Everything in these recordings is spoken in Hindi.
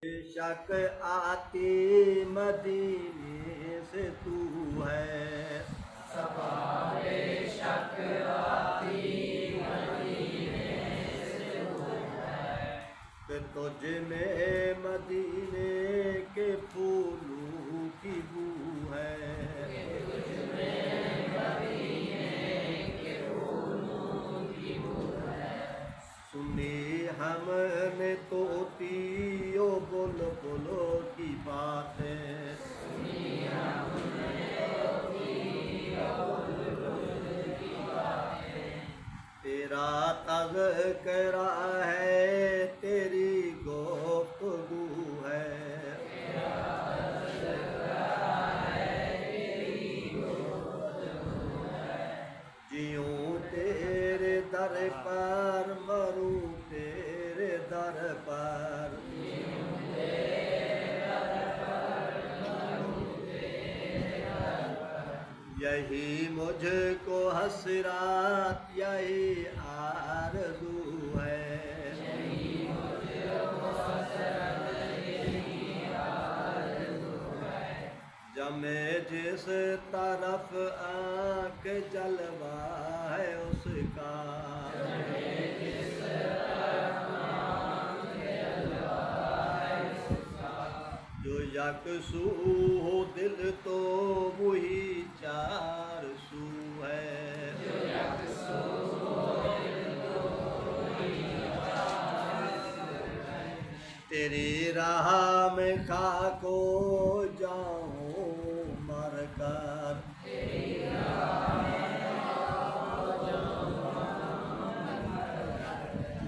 शक आती मदीने से तू है, सवारे शक आती मदीने से तू है, कि तुझ में मदीने के फूलों की बू है, तुझ में मदीने के फूलों की बू है। सुनी हमने तोतियों बुलबुलों की बातें, सुनी हमने तोतियों बुलबुल की बातें, तेरा तज़किरा है तेरी गुफ्तगू है, तेरा तज़किरा है तेरी गुफ्तगू है। जियूं तेरे दर पर मरूं तेरे दर पर, यही मुझको हसरत यही आरज़ू है, जमे जिस तरफ आँख जलवा है उसका, जो यकसू हो दिल तो वही चार सू है, जो यकसू तेरी राह में खाको जाऊं मर कर,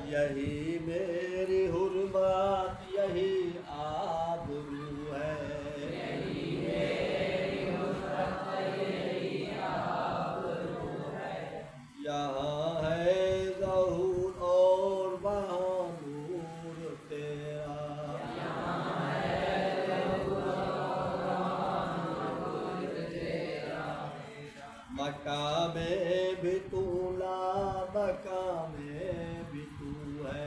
यही मेरी हुर्मत यही आबरू है, यहाँ है ज़हूर और वहाँ नूर तेरा, मक्का में भी तू ला मक्का में भी तू है,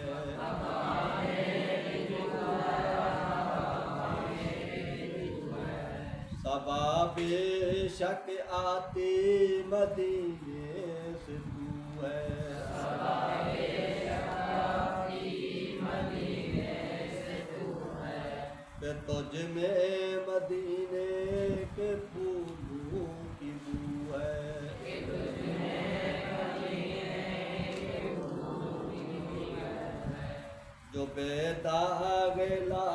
सबा बेशक आती मदीने से तू है, कि तुझ में मदीने के फूलों की बू है, जो बेदाग ला